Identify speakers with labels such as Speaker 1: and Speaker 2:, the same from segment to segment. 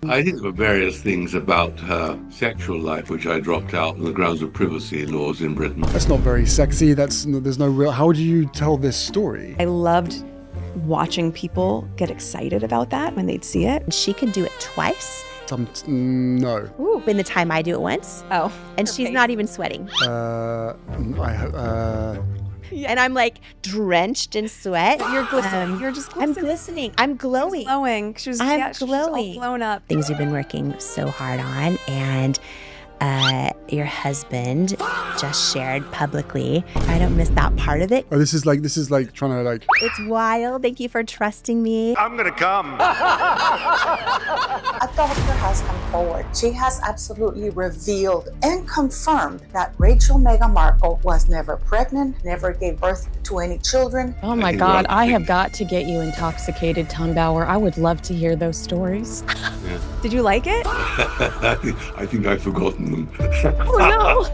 Speaker 1: I think there were various things about her sexual life which I dropped out on the grounds of privacy laws in Britain.
Speaker 2: That's not very sexy. There's no real. How do you tell this story?
Speaker 3: I loved watching people get excited about that when they'd see it.
Speaker 4: She can do it twice.
Speaker 2: No.
Speaker 4: Ooh, in the time I do it once.
Speaker 3: Oh.
Speaker 4: And she's not even sweating. And I'm like drenched in sweat.
Speaker 3: You're glistening. You're just glistening.
Speaker 4: I'm glistening. I'm glowing.
Speaker 3: Glowing. She was
Speaker 4: I'm
Speaker 3: yeah, she was
Speaker 4: glowing.
Speaker 3: all blown up.
Speaker 4: Things you've been working so hard on, and your husband just shared publicly. I don't miss that part of it.
Speaker 2: Oh, this is like trying to like.
Speaker 4: It's wild. Thank you for trusting me.
Speaker 5: I'm gonna come.
Speaker 6: A doctor has come forward. She has absolutely revealed and confirmed that Rachel Meghan Markle was never pregnant, never gave birth to any children.
Speaker 7: Oh my God, I have got to get you intoxicated, Tom Bauer. I would love to hear those stories.
Speaker 1: Yeah.
Speaker 3: Did you like it?
Speaker 1: I think I've forgotten them.
Speaker 7: Oh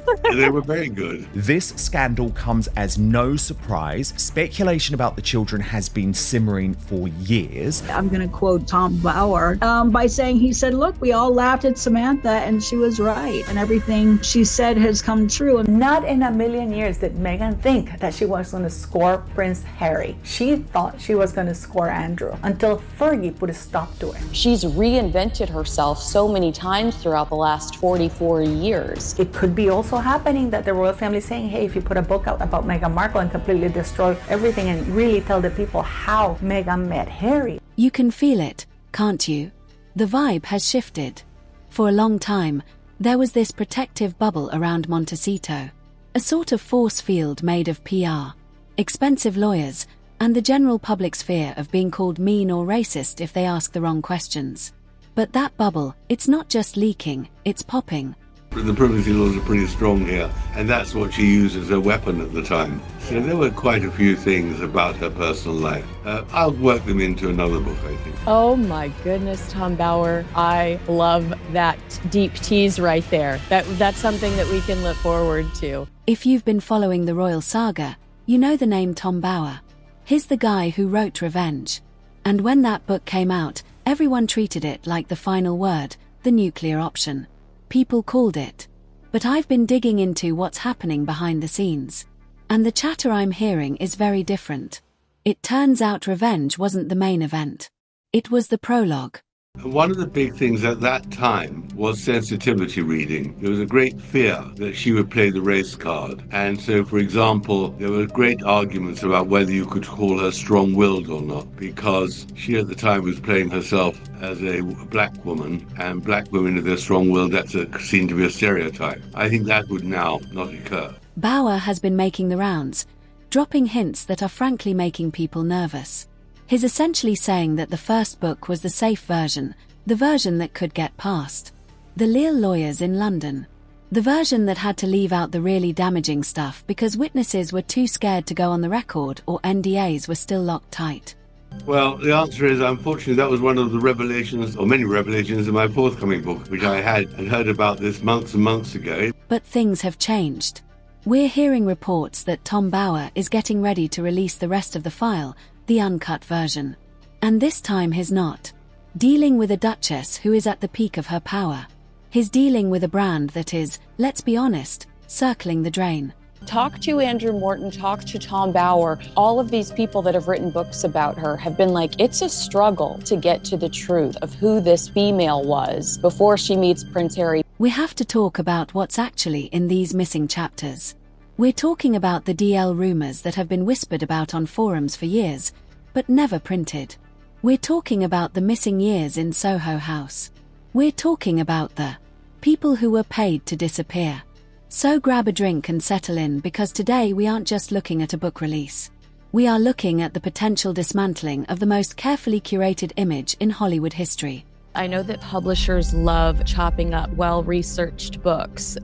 Speaker 1: But they were very good.
Speaker 5: This scandal comes as no surprise. Speculation about the children has been simmering for years.
Speaker 8: I'm going to quote Tom Bauer by saying, he said, look, we all laughed at Samantha and she was right. And everything she said has come true.
Speaker 9: Not in a million years did Meghan think that she was going to score Prince Harry. She thought she was going to score Andrew until Fergie put a stop to it.
Speaker 7: She's reinvented herself so many times throughout the last 44 years.
Speaker 9: It could be also happening that the royal family is saying, hey, if you put a book out about Meghan Markle and completely destroy everything and really tell the people how Meghan met Harry.
Speaker 10: You can feel it, can't you? The vibe has shifted. For a long time, there was this protective bubble around Montecito, a sort of force field made of PR, expensive lawyers, and the general public's fear of being called mean or racist if they ask the wrong questions. But that bubble, it's not just leaking, it's popping.
Speaker 1: The privacy laws are pretty strong here, and that's what she used as a weapon at the time. So there were quite a few things about her personal life. I'll work them into another book, I think.
Speaker 7: Oh my goodness, Tom Bauer. I love that deep tease right there. That's something that we can look forward to.
Speaker 10: If you've been following the royal saga, you know the name Tom Bauer. He's the guy who wrote Revenge. And when that book came out, everyone treated it like the final word, the nuclear option. People called it. But I've been digging into what's happening behind the scenes. And the chatter I'm hearing is very different. It turns out Revenge wasn't the main event. It was the prologue.
Speaker 1: One of the big things at that time was sensitivity reading. There was a great fear that she would play the race card. And so, for example, there were great arguments about whether you could call her strong-willed or not, because she at the time was playing herself as a black woman, and black women, if they're strong-willed, that's seen to be a stereotype. I think that would now not occur.
Speaker 10: Bauer has been making the rounds, dropping hints that are frankly making people nervous. He's essentially saying that the first book was the safe version, the version that could get past. The Leal lawyers in London. The version that had to leave out the really damaging stuff because witnesses were too scared to go on the record or NDAs were still locked tight.
Speaker 1: Well, the answer is, unfortunately, that was one of the revelations, or many revelations, in my forthcoming book, which I had heard about this months and months ago.
Speaker 10: But things have changed. We're hearing reports that Tom Bauer is getting ready to release the rest of the file, the uncut version. And this time he's not dealing with a duchess who is at the peak of her power. He's dealing with a brand that is, let's be honest, circling the drain.
Speaker 7: Talk to Andrew Morton, talk to Tom Bauer. All of these people that have written books about her have been like, it's a struggle to get to the truth of who this female was before she meets Prince Harry.
Speaker 10: We have to talk about what's actually in these missing chapters. We're talking about the DL rumors that have been whispered about on forums for years, but never printed. We're talking about the missing years in Soho House. We're talking about the people who were paid to disappear. So grab a drink and settle in, because today we aren't just looking at a book release. We are looking at the potential dismantling of the most carefully curated image in Hollywood history.
Speaker 7: I know that publishers love chopping up well-researched books,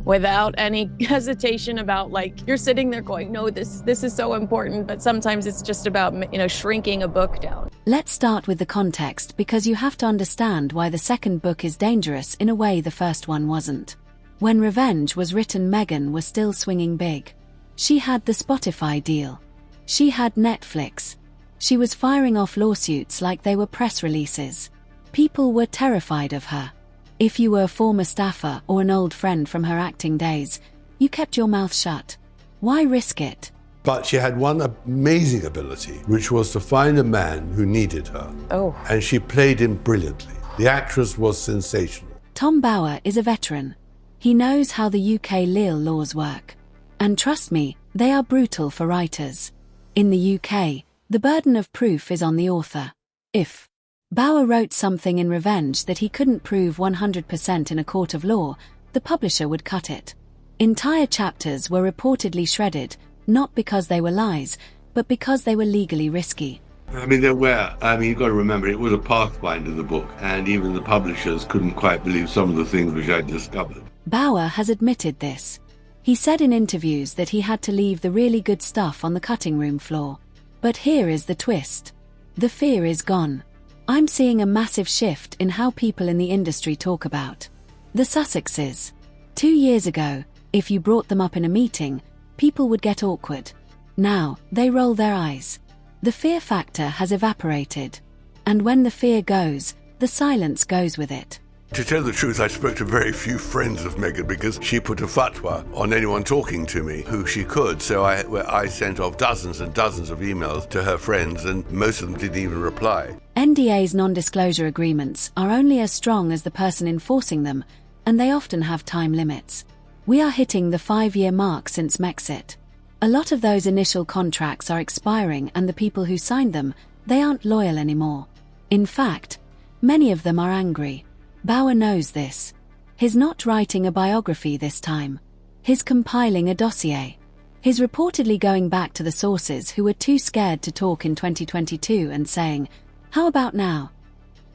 Speaker 7: without any hesitation about, like, you're sitting there going, no, this is so important, but sometimes it's just about, shrinking a book down.
Speaker 10: Let's start with the context, because you have to understand why the second book is dangerous in a way the first one wasn't. When Revenge was written, Meghan was still swinging big. She had the Spotify deal. She had Netflix. She was firing off lawsuits like they were press releases. People were terrified of her. If you were a former staffer or an old friend from her acting days, you kept your mouth shut. Why risk it?
Speaker 11: But she had one amazing ability, which was to find a man who needed her.
Speaker 3: Oh.
Speaker 11: And she played him brilliantly. The actress was sensational.
Speaker 10: Tom Bower is a veteran. He knows how the UK legal laws work. And trust me, they are brutal for writers. In the UK, the burden of proof is on the author. If Bower wrote something in revenge that he couldn't prove 100% in a court of law, the publisher would cut it. Entire chapters were reportedly shredded, not because they were lies, but because they were legally risky.
Speaker 1: You've got to remember, it was a pathfinder, the book, and even the publishers couldn't quite believe some of the things which I discovered.
Speaker 10: Bower has admitted this. He said in interviews that he had to leave the really good stuff on the cutting room floor. But here is the twist. The fear is gone. I'm seeing a massive shift in how people in the industry talk about the Sussexes. 2 years ago, if you brought them up in a meeting, people would get awkward. Now, they roll their eyes. The fear factor has evaporated. And when the fear goes, the silence goes with it.
Speaker 11: To tell the truth, I spoke to very few friends of Meghan because she put a fatwa on anyone talking to me who she could. So I sent off dozens and dozens of emails to her friends, and most of them didn't even reply.
Speaker 10: NDA's non-disclosure agreements are only as strong as the person enforcing them, and they often have time limits. We are hitting the 5-year mark since Mexit. A lot of those initial contracts are expiring, and the people who signed them, they aren't loyal anymore. In fact, many of them are angry. Bower knows this. He's not writing a biography this time. He's compiling a dossier. He's reportedly going back to the sources who were too scared to talk in 2022 and saying, "How about now?"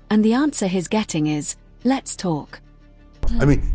Speaker 10: And the answer he's getting is, "Let's talk."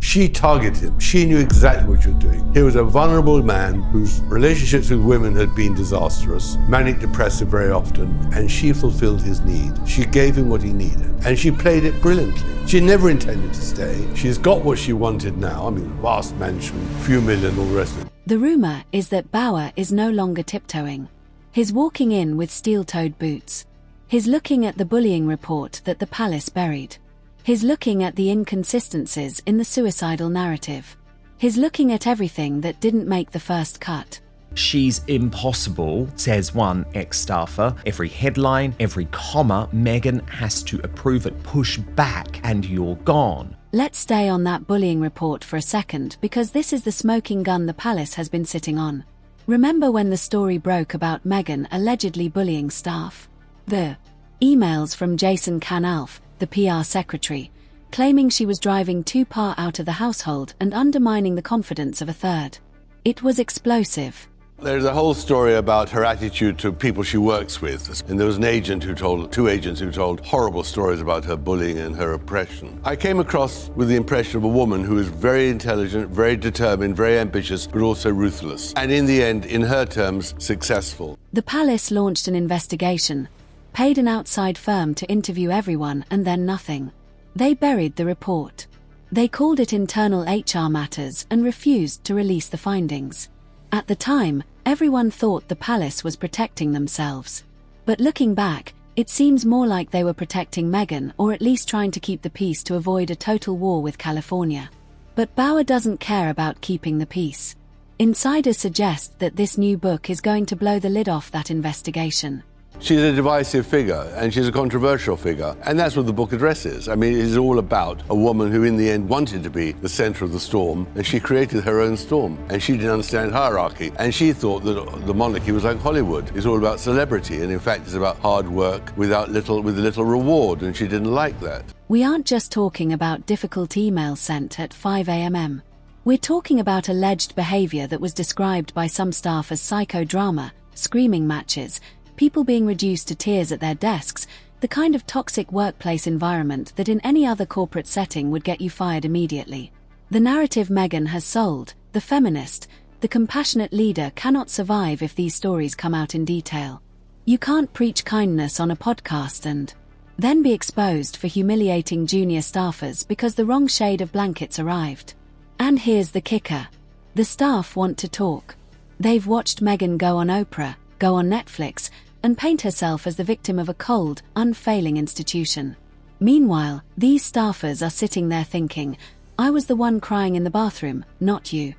Speaker 11: She targeted him. She knew exactly what she was doing. He was a vulnerable man whose relationships with women had been disastrous, manic depressive very often, and she fulfilled his need. She gave him what he needed, and she played it brilliantly. She never intended to stay. She's got what she wanted now. Vast mansion, few million, all the rest of it.
Speaker 10: The rumor is that Bower is no longer tiptoeing. He's walking in with steel-toed boots. He's looking at the bullying report that the palace buried. He's looking at the inconsistencies in the suicidal narrative. He's looking at everything that didn't make the first cut.
Speaker 5: She's impossible, says one ex-staffer. Every headline, every comma, Meghan has to approve it, push back, and you're gone.
Speaker 10: Let's stay on that bullying report for a second, because this is the smoking gun the palace has been sitting on. Remember when the story broke about Meghan allegedly bullying staff? The emails from Jason Canalf, the PR secretary, claiming she was driving too far out of the household and undermining the confidence of a third. It was explosive.
Speaker 11: There's a whole story about her attitude to people she works with. And there was two agents who told horrible stories about her bullying and her oppression. I came across with the impression of a woman who is very intelligent, very determined, very ambitious, but also ruthless. And in the end, in her terms, successful.
Speaker 10: The palace launched an investigation, paid an outside firm to interview everyone, and then nothing. They buried the report. They called it internal HR matters and refused to release the findings. At the time, everyone thought the palace was protecting themselves. But looking back, it seems more like they were protecting Meghan, or at least trying to keep the peace to avoid a total war with California. But Bower doesn't care about keeping the peace. Insiders suggest that this new book is going to blow the lid off that investigation.
Speaker 11: She's a divisive figure, and she's a controversial figure, and that's what the book addresses. It's all about a woman who in the end wanted to be the centre of the storm, and she created her own storm, and she didn't understand hierarchy, and she thought that the monarchy was like Hollywood. It's all about celebrity, and in fact it's about hard work with little reward, and she didn't like that.
Speaker 10: We aren't just talking about difficult emails sent at 5 a.m. We're talking about alleged behaviour that was described by some staff as psychodrama, screaming matches, people being reduced to tears at their desks, the kind of toxic workplace environment that in any other corporate setting would get you fired immediately. The narrative Meghan has sold, the feminist, the compassionate leader, cannot survive if these stories come out in detail. You can't preach kindness on a podcast and then be exposed for humiliating junior staffers because the wrong shade of blankets arrived. And here's the kicker. The staff want to talk. They've watched Meghan go on Oprah, go on Netflix, and paint herself as the victim of a cold, unfailing institution. Meanwhile, these staffers are sitting there thinking, I was the one crying in the bathroom, not you.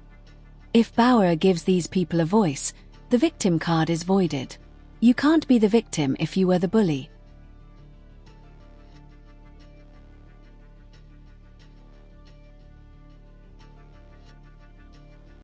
Speaker 10: If Bauer gives these people a voice, the victim card is voided. You can't be the victim if you were the bully.